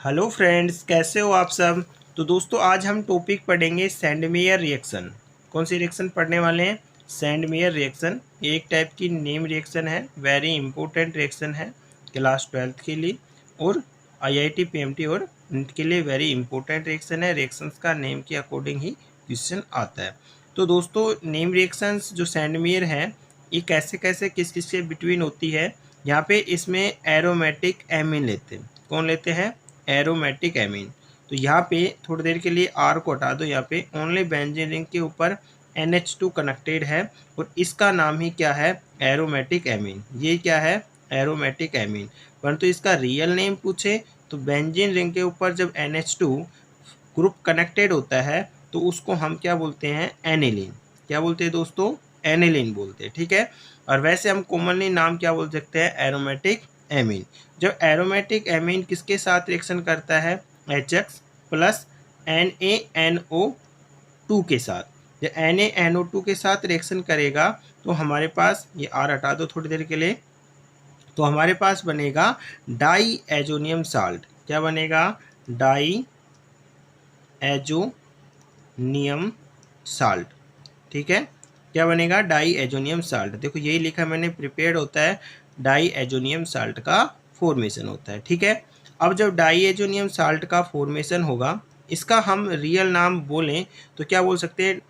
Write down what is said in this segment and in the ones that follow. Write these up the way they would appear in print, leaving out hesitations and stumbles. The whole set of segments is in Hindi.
हेलो फ्रेंड्स, कैसे हो आप सब। तो दोस्तों आज हम टॉपिक पढ़ेंगे सेंडमेयर रिएक्शन। कौन सी रिएक्शन पढ़ने वाले हैं? Sandmeyer reaction. ये एक टाइप की नेम रिएक्शन है, वेरी इंपॉर्टेंट रिएक्शन है क्लास 12th के लिए और आईआईटी पीएमटी और नीट के लिए वेरी इंपॉर्टेंट रिएक्शन है। रिएक्शंस का नेम के अकॉर्डिंग ही क्वेश्चन आता है। तो दोस्तों नेम रिएक्शंस जो सेंडमेयर है ये कैसे कैसे किस किस के बिटवीन होती है। यहाँ पे इसमें एरोमेटिक एमीन लेते हैं। कौन लेते हैं? Aromatic amine. तो यहाँ पे थोड़ी देर के लिए आर को हटा दो। यहाँ पे ओनली बेंजीन रिंग के ऊपर NH2 कनेक्टेड है और इसका नाम ही क्या है? Aromatic amine. ये क्या है? Aromatic amine. परंतु इसका रियल नेम पूछे तो बेंजीन रिंग के ऊपर जब NH2 ग्रुप कनेक्टेड होता है तो उसको हम क्या बोलते हैं? एनिलीन। क्या बोलते हैं दोस्तों? एनिलीन बोलते हैं। ठीक है। और वैसे हम कॉमनली नाम क्या बोल सकते हैं? Aromatic amine. जब एरोमेटिक एमीन किसके साथ रिएक्शन करता है? HX प्लस NaNO2 के साथ। जब NaNO2 के साथ रिएक्शन करेगा तो हमारे पास, ये आर हटा दो थोड़ी देर के लिए, तो हमारे पास बनेगा डाई एजोनियम साल्ट। क्या बनेगा? Diazonium salt. ठीक है। क्या बनेगा? Diazonium salt. देखो यही लिखा मैंने, प्रिपेयर्ड होता है डाई एजोनियम साल्ट का फॉर्मेशन होता है। ठीक है। अब जब डाई एजोनियम साल्ट का फॉर्मेशन होगा, इसका हम रियल नाम बोलें तो क्या बोल सकते हैं?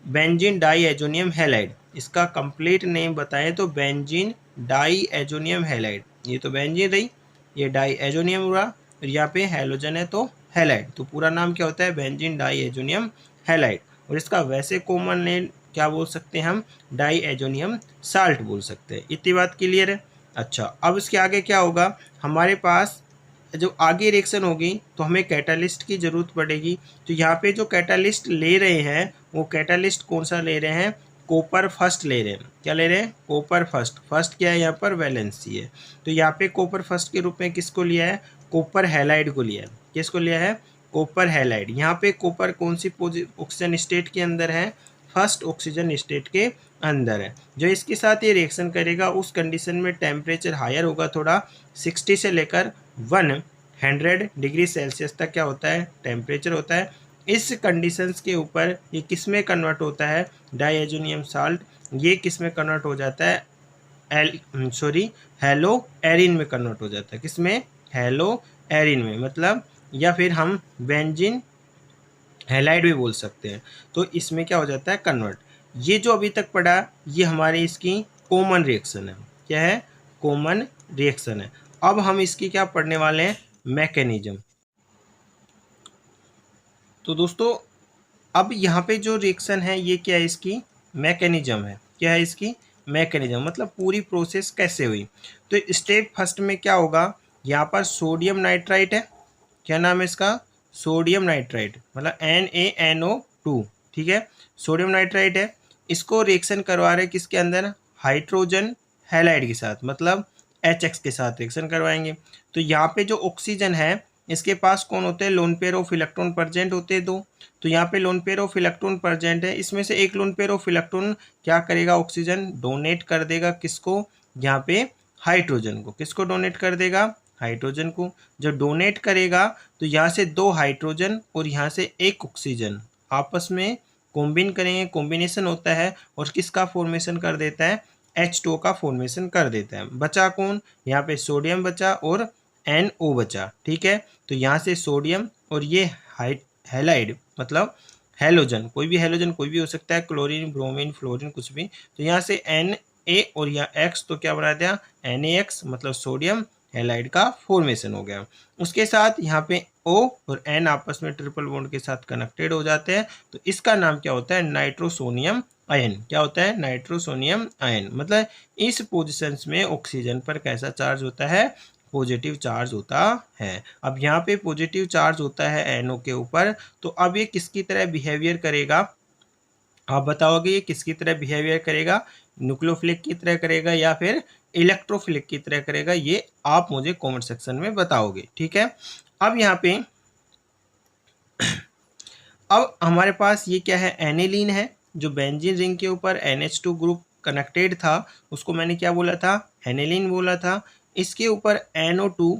Benzene diazonium halide. इसका कंप्लीट नेम बताएं तो बेंजीन डाई एजोनियम हैलाइड। ये तो बेंजीन रही, ये डाई एजोनियम हुआ और यहाँ पे हैलोजन है तो हैलाइड। तो पूरा नाम क्या होता है? Benzene diazonium halide. और इसका वैसे कॉमन नेम क्या बोल सकते हैं हम? डाई एजोनियम साल्ट बोल सकते हैं। इतनी बात क्लियर है। अच्छा, अब इसके आगे क्या होगा? हमारे पास जब आगे रिएक्शन होगी तो हमें कैटालिस्ट की ज़रूरत पड़ेगी। तो यहाँ पे जो कैटालिस्ट ले रहे हैं वो कैटालिस्ट कौन सा ले रहे हैं? कॉपर फर्स्ट ले रहे हैं। क्या ले रहे हैं? Copper first. फर्स्ट क्या है? यहाँ पर वैलेंसी है। तो यहाँ पे कॉपर फर्स्ट के रूप में किसको लिया है? कॉपर हैलाइड को लिया है। किसको लिया है? Copper halide. यहाँ पे कॉपर कौन सी ऑक्सीजन स्टेट के अंदर है? फर्स्ट ऑक्सीजन स्टेट के अंदर है। जो इसके साथ ये रिएक्शन करेगा उस कंडीशन में टेम्परेचर हायर होगा थोड़ा, 60 से लेकर 100 डिग्री सेल्सियस तक क्या होता है? टेम्परेचर होता है। इस कंडीशंस के ऊपर ये किस में कन्वर्ट होता है? Diazonium salt. ये किस में कन्वर्ट हो जाता है? हेलो एरिन में कन्वर्ट हो जाता है। किस में? हेलो एरिन में, मतलब या फिर हम बेंजीन हैलाइड भी बोल सकते हैं। तो इसमें क्या हो जाता है? कन्वर्ट। ये जो अभी तक पढ़ा ये हमारी इसकी कॉमन रिएक्शन है। क्या है? कॉमन रिएक्शन है। अब हम इसकी क्या पढ़ने वाले हैं? मैकेनिज्म। तो दोस्तों अब यहाँ पे जो रिएक्शन है ये क्या है? इसकी मैकेनिज्म है। क्या है इसकी? मैकेनिज्म, मतलब पूरी प्रोसेस कैसे हुई। तो स्टेप फर्स्ट में क्या होगा? यहाँ पर सोडियम नाइट्राइट है। क्या नाम है इसका? सोडियम नाइट्राइट, मतलब NaNO2। ठीक है। सोडियम नाइट्राइट है। इसको रिएक्शन करवा रहे किसके अंदर? हाइड्रोजन हैलाइड के साथ, मतलब HX के साथ रिएक्शन करवाएंगे। तो यहाँ पे जो ऑक्सीजन है इसके पास कौन होते हैं? Loan pair of electron present होते हैं दो। तो यहाँ पे loan pair of electron present है। इसमें से एक लोन पेयर ऑफ इलेक्ट्रॉन क्या करेगा? ऑक्सीजन डोनेट कर देगा। किसको? यहाँ पे हाइड्रोजन को। किसको डोनेट कर देगा? हाइड्रोजन को। जब डोनेट करेगा तो यहाँ से दो हाइड्रोजन और यहाँ से एक ऑक्सीजन आपस में कॉम्बिन करेंगे, कॉम्बिनेशन होता है और किसका फॉर्मेशन कर देता है? H2O का फॉर्मेशन कर देता है। बचा कौन? यहाँ पे सोडियम बचा और NO बचा। ठीक है। तो यहाँ से सोडियम और ये हैलाइड, मतलब हेलोजन, कोई भी हेलोजन कोई भी हो सकता है, क्लोरीन, ब्रोमीन, फ्लोरीन, कुछ भी। तो यहाँ से Na और यहाँ X, तो क्या बना दिया? NaX, मतलब सोडियम हैलाइड का फॉर्मेशन हो गया। उसके साथ यहाँ पे O और N आपस में ट्रिपल बॉन्ड के साथ कनेक्टेड हो जाते हैं। तो इसका नाम क्या होता है? Nitrosonium ion. क्या होता है? Nitrosonium ion. मतलब इस पोजिशंस में ऑक्सीजन पर कैसा चार्ज होता है? पॉजिटिव चार्ज होता है। अब यहाँ पे पॉजिटिव चार्ज होता है NO के ऊपर। तो अब ये किसकी तरह बिहेवियर करेगा? आप बताओगे ये किसकी तरह बिहेवियर करेगा? न्यूक्लियोफिलिक की तरह करेगा या फिर इलेक्ट्रोफिलिक की तरह करेगा? ये आप मुझे कमेंट सेक्शन में बताओगे। ठीक है। अब यहाँ पे अब हमारे पास ये क्या है? एनिलीन है। जो बेंजीन रिंग के ऊपर NH2 ग्रुप कनेक्टेड था उसको मैंने क्या बोला था? एनिलीन बोला था। इसके ऊपर NO2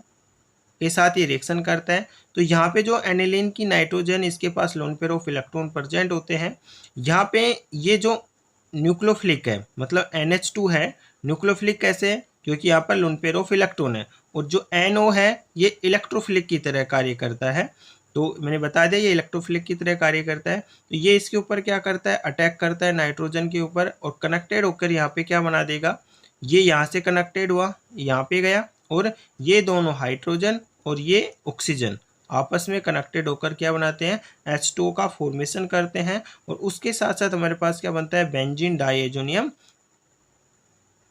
के साथ ये रिएक्शन करता है। तो यहाँ पे जो एनिलीन की नाइट्रोजन इसके पास lone pair of electron present होते हैं। यहाँ पे ये जो न्यूक्लियोफिलिक है मतलब NH2 है, न्यूक्लियोफिलिक कैसे है क्योंकि यहाँ पर लोन पेयर ऑफ इलेक्ट्रॉन है, और जो NO है ये इलेक्ट्रोफिलिक की तरह कार्य करता है। तो मैंने बता दिया ये इलेक्ट्रोफिलिक की तरह कार्य करता है। तो ये इसके ऊपर क्या करता है, अटैक करता है नाइट्रोजन के ऊपर, और कनेक्टेड होकर यहाँ पे क्या बना देगा, ये यहाँ से कनेक्टेड हुआ, यहाँ पे गया, और ये दोनों हाइड्रोजन और ये ऑक्सीजन आपस में कनेक्टेड होकर क्या बनाते हैं, H2O का फॉर्मेशन करते हैं। और उसके साथ साथ हमारे पास क्या बनता है, बेंजीन डाइएजोनियम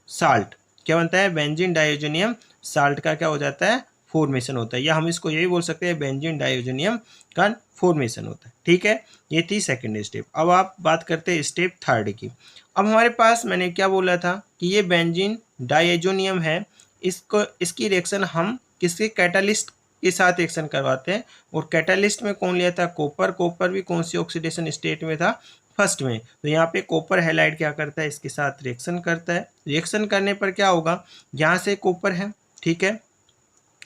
साल्ट। क्या बनता है, बेंजीन डाइएजोनियम साल्ट का क्या हो जाता है, फॉर्मेशन होता है, या हम इसको यही बोल सकते हैं बेंजीन डाइएजोनियम का फॉर्मेशन होता है। ठीक है, ये थी सेकंड स्टेप। अब आप बात करते हैं स्टेप थर्ड की। अब हमारे पास मैंने क्या बोला था कि ये बेंजीन डाइएजोनियम है, इसकी रिएक्शन हम किसके कैटालिस्ट के साथ रिएक्शन करवाते हैं, और कैटालिस्ट में कौन लिया था, कॉपर। कॉपर भी कौन सी ऑक्सीडेशन स्टेट में था, फर्स्ट में। तो यहाँ पे कॉपर हैलाइड क्या करता है, इसके साथ रिएक्शन करता है। रिएक्शन करने पर क्या होगा, यहाँ से कॉपर है, ठीक है,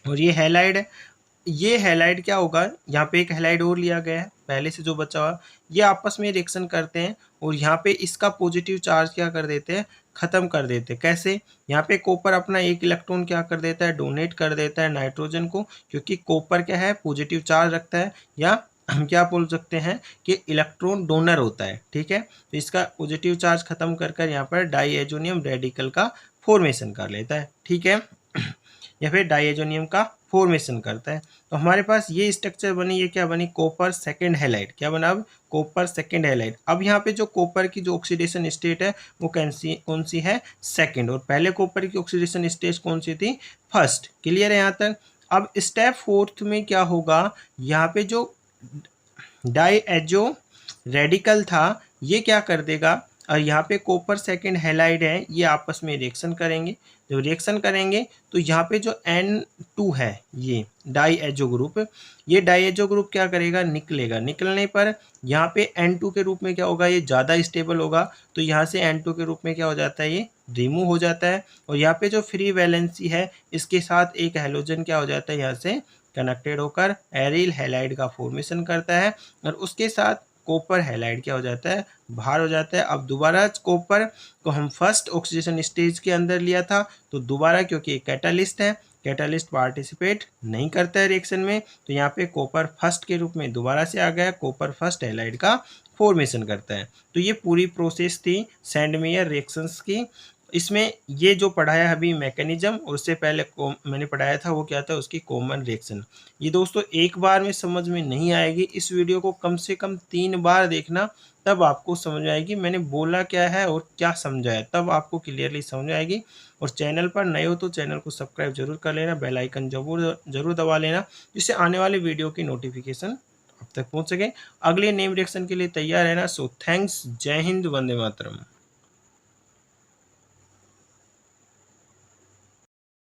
और ये हैलाइड है। ये हैलाइड क्या होगा, यहाँ पे एक हैलाइड और लिया गया है पहले से जो बचा हुआ, ये आपस में रिएक्शन करते हैं, और यहाँ पे इसका पॉजिटिव चार्ज क्या कर देते हैं, खत्म कर देते हैं। कैसे, यहाँ पे कॉपर अपना एक इलेक्ट्रॉन क्या कर देता है, डोनेट कर देता है नाइट्रोजन को, क्योंकि कॉपर क्या है, पॉजिटिव चार्ज रखता है, या हम क्या बोल सकते हैं कि इलेक्ट्रॉन डोनर होता है। ठीक है, तो इसका पॉजिटिव चार्ज खत्म कर यहाँ पर डाइएजोनियम रेडिकल का फॉर्मेशन कर लेता है। ठीक है, या फिर डाइएजोनियम का फॉर्मेशन करता है। तो हमारे पास ये स्ट्रक्चर बनी, ये क्या बनी, कॉपर सेकेंड हैलाइड। क्या बना, अब कॉपर सेकेंड हैलाइड। अब यहाँ पे जो कॉपर की जो ऑक्सीडेशन स्टेट है वो कौन सी है, सेकेंड, और पहले कॉपर की ऑक्सीडेशन स्टेट कौन सी थी, फर्स्ट। क्लियर है यहाँ तक। अब स्टेप फोर्थ में क्या होगा, यहाँ पे जो डाइएजो रेडिकल था ये क्या कर देगा, और यहाँ पे कॉपर सेकेंड हैलाइड है, ये आपस में रिएक्शन करेंगे। जो रिएक्शन करेंगे तो यहाँ पे जो N2 है ये डाइएजो ग्रुप, ये डाइएजो ग्रुप क्या करेगा, निकलेगा। निकलने पर यहाँ पे N2 के रूप में क्या होगा, ये ज़्यादा स्टेबल होगा, तो यहाँ से N2 के रूप में क्या हो जाता है, ये रिमूव हो जाता है। और यहाँ पे जो फ्री वैलेंसी है इसके साथ एक हैलोजन क्या हो जाता है, यहाँ से कनेक्टेड होकर एरिल हैलाइड का फॉर्मेशन करता है, और उसके साथ कॉपर हैलाइड क्या हो जाता है, बाहर हो जाता है। अब दोबारा कॉपर को हम फर्स्ट ऑक्सीडेशन स्टेज के अंदर लिया था, तो दोबारा क्योंकि कैटालिस्ट है, कैटालिस्ट पार्टिसिपेट नहीं करता है रिएक्शन में, तो यहाँ पे कॉपर फर्स्ट के रूप में दोबारा से आ गया, कॉपर फर्स्ट हैलाइड का फॉर्मेशन करता है। तो ये पूरी प्रोसेस थी सैंडमेयर रिएक्शंस की। इसमें ये जो पढ़ाया अभी मैकेनिज्म, उससे पहले मैंने पढ़ाया था वो क्या था, उसकी कॉमन रिएक्शन। ये दोस्तों एक बार में समझ में नहीं आएगी, इस वीडियो को कम से कम 3 बार देखना, तब आपको समझ आएगी मैंने बोला क्या है और क्या समझाया, तब आपको क्लियरली समझ आएगी। और चैनल पर नए हो तो चैनल को सब्सक्राइब जरूर कर लेना, बेल आइकन जरूर दबा लेना, जिससे आने वाले वीडियो की नोटिफिकेशन अब तक पहुंच सके। अगले नेम रिएक्शन के लिए तैयार रहना। सो थैंक्स, जय हिंद, वंदे मातरम।